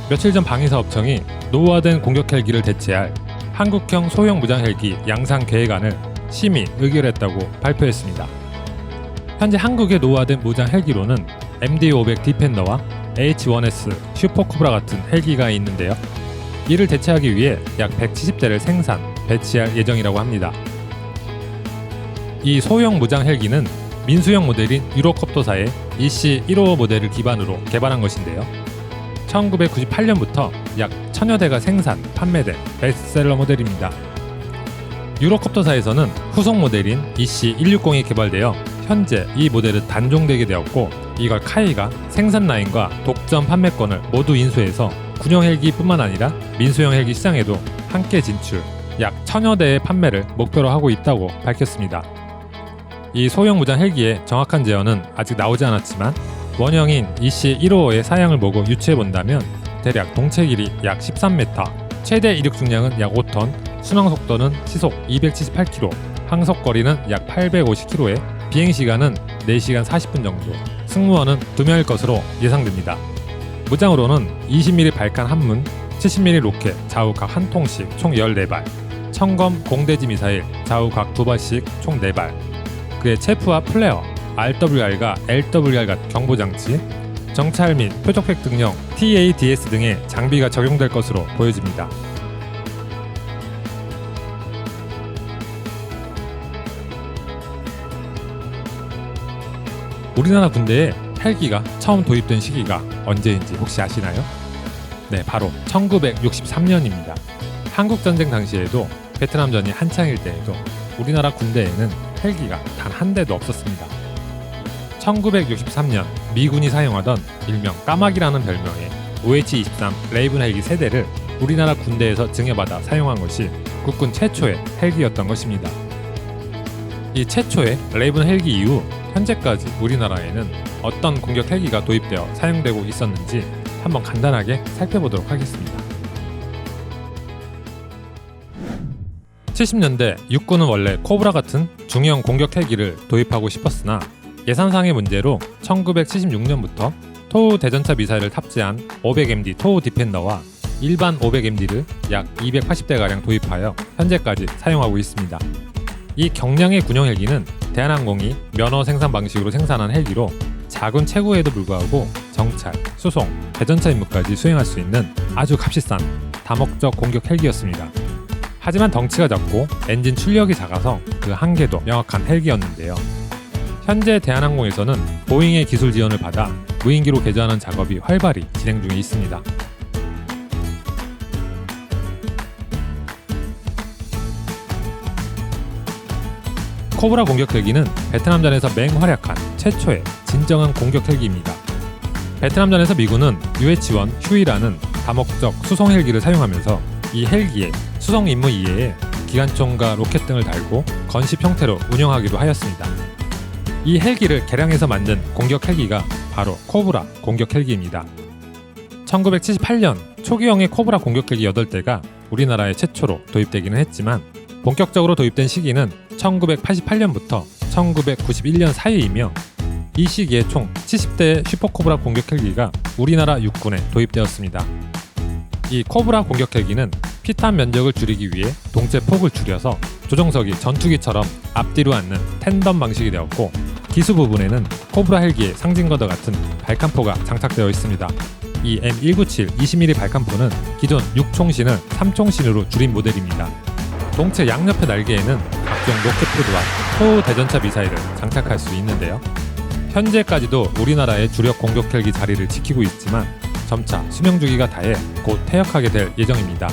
며칠 전 방위사업청이 노후화된 공격 헬기를 대체할 한국형 소형 무장 헬기 양산 계획안을 심의 의결했다고 발표했습니다. 현재 한국의 노후화된 무장 헬기로는 MD-500 디펜더와 H-1S 슈퍼코브라 같은 헬기가 있는데요. 이를 대체하기 위해 약 170대를 생산, 배치할 예정이라고 합니다. 이 소형 무장 헬기는 민수형 모델인 유로콥터사의 EC-155 모델을 기반으로 개발한 것인데요. 1998년부터 약 1000여 대가 생산, 판매된 베스트셀러 모델입니다. 유로콥터사에서는 후속 모델인 EC-160이 개발되어 현재 이 모델은 단종되게 되었고, 이걸 카이가 생산 라인과 독점 판매권을 모두 인수해서 군용 헬기뿐만 아니라 민수형 헬기 시장에도 함께 진출, 약 1000여 대의 판매를 목표로 하고 있다고 밝혔습니다. 이 소형 무장 헬기의 정확한 제어는 아직 나오지 않았지만 원형인 EC-155의 사양을 보고 유추해본다면 대략 동체 길이 약 13m, 최대 이륙 중량은 약 5톤, 순항 속도는 시속 278km, 항속 거리는 약 850km에 비행시간은 4시간 40분 정도, 승무원은 2명일 것으로 예상됩니다. 무장으로는 20mm 발칸 한문, 70mm 로켓 좌우 각 한 통씩 총 14발, 청검 공대지 미사일 좌우 각 2발씩 총 4발, 그의 체프와 플레어, RWR과 LWR 같은 경보장치, 정찰 및 표적획 등용 TADS 등의 장비가 적용될 것으로 보여집니다. 우리나라 군대에 헬기가 처음 도입된 시기가 언제인지 혹시 아시나요? 네, 바로 1963년입니다. 한국전쟁 당시에도 베트남전이 한창일 때에도 우리나라 군대에는 헬기가 단 한 대도 없었습니다. 1963년 미군이 사용하던 일명 까마귀라는 별명의 OH-23 레이븐 헬기 3대를 우리나라 군대에서 증여받아 사용한 것이 국군 최초의 헬기였던 것입니다. 이 최초의 레이븐 헬기 이후 현재까지 우리나라에는 어떤 공격 헬기가 도입되어 사용되고 있었는지 한번 간단하게 살펴보도록 하겠습니다. 70년대 육군은 원래 코브라 같은 중형 공격 헬기를 도입하고 싶었으나 예산상의 문제로 1976년부터 토우 대전차 미사일을 탑재한 500MD 토우 디펜더와 일반 500MD를 약 280대가량 도입하여 현재까지 사용하고 있습니다. 이 경량의 군용 헬기는 대한항공이 면허 생산 방식으로 생산한 헬기로 작은 체구에도 불구하고 정찰, 수송, 대전차 임무까지 수행할 수 있는 아주 값비싼 다목적 공격 헬기였습니다. 하지만 덩치가 작고 엔진 출력이 작아서 그 한계도 명확한 헬기였는데요. 현재 대한항공에서는 보잉의 기술 지원을 받아 무인기로 개조하는 작업이 활발히 진행 중에 있습니다. 코브라 공격 헬기는 베트남전에서 맹활약한 최초의 진정한 공격 헬기입니다. 베트남전에서 미군은 UH-1 휴이라는 다목적 수송 헬기를 사용하면서 이 헬기에 수송 임무 이외에 기관총과 로켓 등을 달고 건식 형태로 운영하기도 하였습니다. 이 헬기를 개량해서 만든 공격 헬기가 바로 코브라 공격 헬기입니다. 1978년 초기형의 코브라 공격 헬기 8대가 우리나라에 최초로 도입되기는 했지만 본격적으로 도입된 시기는 1988년부터 1991년 사이이며 이 시기에 총 70대의 슈퍼코브라 공격 헬기가 우리나라 육군에 도입되었습니다. 이 코브라 공격 헬기는 피탄 면적을 줄이기 위해 동체 폭을 줄여서 조종석이 전투기처럼 앞뒤로 앉는 텐덤 방식이 되었고, 기수 부분에는 코브라 헬기의 상징과도 같은 발칸포가 장착되어 있습니다. 이 M197 20mm 발칸포는 기존 6총신을 3총신으로 줄인 모델입니다. 동체 양옆의 날개에는 각종 로켓포드와 토우 대전차 미사일을 장착할 수 있는데요. 현재까지도 우리나라의 주력 공격 헬기 자리를 지키고 있지만 점차 수명 주기가 다해 곧 퇴역하게 될 예정입니다.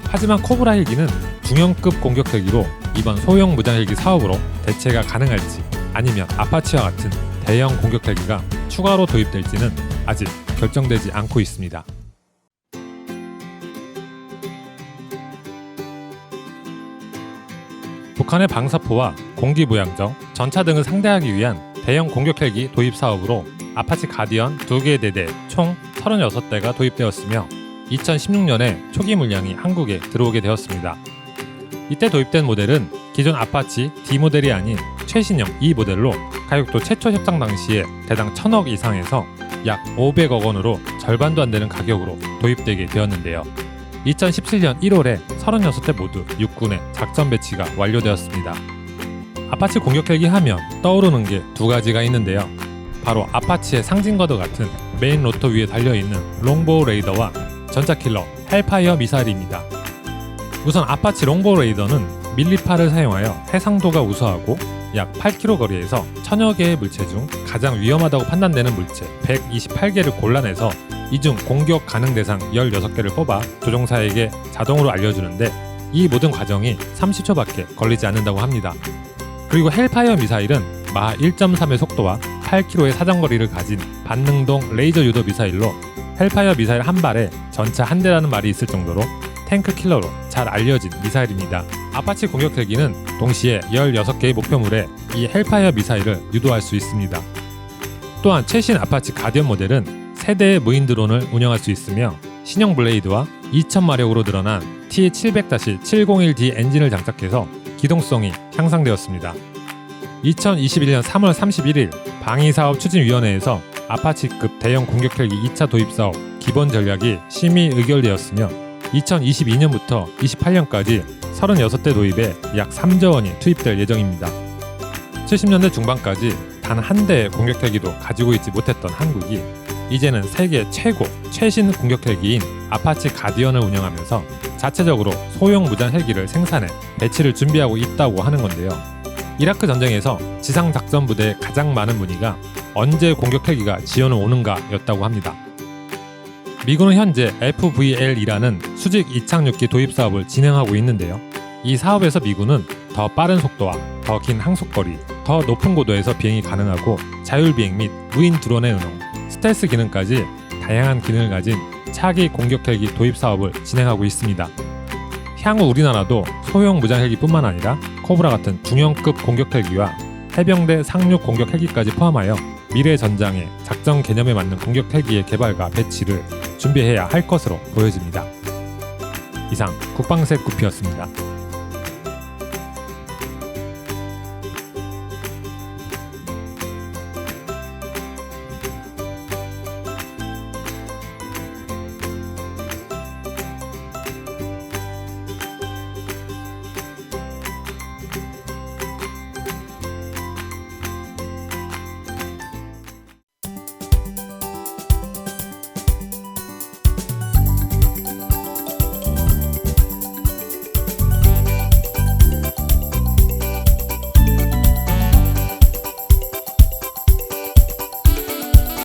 하지만 코브라 헬기는 중형급 공격 헬기로 이번 소형 무장 헬기 사업으로 대체가 가능할지 아니면 아파치와 같은 대형 공격 헬기가 추가로 도입될지는 아직 결정되지 않고 있습니다. 북한의 방사포와 공기부양정, 전차 등을 상대하기 위한 대형 공격 헬기 도입 사업으로 아파치 가디언 2개 대대 총 36대가 도입되었으며 2016년에 초기 물량이 한국에 들어오게 되었습니다. 이때 도입된 모델은 기존 아파치 D 모델이 아닌 최신형 E 모델로 가격도 최초 협상 당시에 대당 1000억 이상에서 약 500억 원으로 절반도 안 되는 가격으로 도입되게 되었는데요. 2017년 1월에 36대 모두 육군에 작전 배치가 완료되었습니다. 아파치 공격 헬기 하면 떠오르는 게 두 가지가 있는데요. 바로 아파치의 상징과도 같은 메인 로터 위에 달려있는 롱보우 레이더와 전차킬러 헬파이어 미사일입니다. 우선 아파치 롱보우 레이더는 밀리파를 사용하여 해상도가 우수하고 약 8km 거리에서 천여 개의 물체 중 가장 위험하다고 판단되는 물체 128개를 골라내서 이 중 공격 가능 대상 16개를 뽑아 조종사에게 자동으로 알려주는데 이 모든 과정이 30초밖에 걸리지 않는다고 합니다. 그리고 헬파이어 미사일은 마하 1.3의 속도와 8km의 사정거리를 가진 반능동 레이저 유도 미사일로 헬파이어 미사일 한 발에 전차 한 대라는 말이 있을 정도로 탱크 킬러로 잘 알려진 미사일입니다. 아파치 공격 헬기는 동시에 16개의 목표물에 이 헬파이어 미사일을 유도할 수 있습니다. 또한 최신 아파치 가디언 모델은 세대의 무인 드론을 운영할 수 있으며 신형 블레이드와 2000마력으로 늘어난 TH700-701D 엔진을 장착해서 기동성이 향상되었습니다. 2021년 3월 31일 방위사업추진위원회에서 아파치급 대형 공격 헬기 2차 도입 사업 기본 전략이 심의 의결되었으며 2022년부터 28년까지 36대 도입에 약 3조 원이 투입될 예정입니다. 70년대 중반까지 단 한 대의 공격 헬기도 가지고 있지 못했던 한국이 이제는 세계 최고 최신 공격 헬기인 아파치 가디언을 운영하면서 자체적으로 소형 무장 헬기를 생산해 배치를 준비하고 있다고 하는 건데요. 이라크 전쟁에서 지상 작전 부대의 가장 많은 문의가 언제 공격 헬기가 지원을 오는가 였다고 합니다. 미군은 현재 FVL이라는 수직 이착륙기 도입 사업을 진행하고 있는데요. 이 사업에서 미군은 더 빠른 속도와 더 긴 항속거리, 더 높은 고도에서 비행이 가능하고 자율비행 및 무인 드론의 운용, 스텔스 기능까지 다양한 기능을 가진 차기 공격 헬기 도입 사업을 진행하고 있습니다. 향후 우리나라도 소형 무장 헬기뿐만 아니라 코브라 같은 중형급 공격 헬기와 해병대 상륙 공격 헬기까지 포함하여 미래 전장의 작전 개념에 맞는 공격 헬기의 개발과 배치를 준비해야 할 것으로 보여집니다. 이상 국방색 구피였습니다.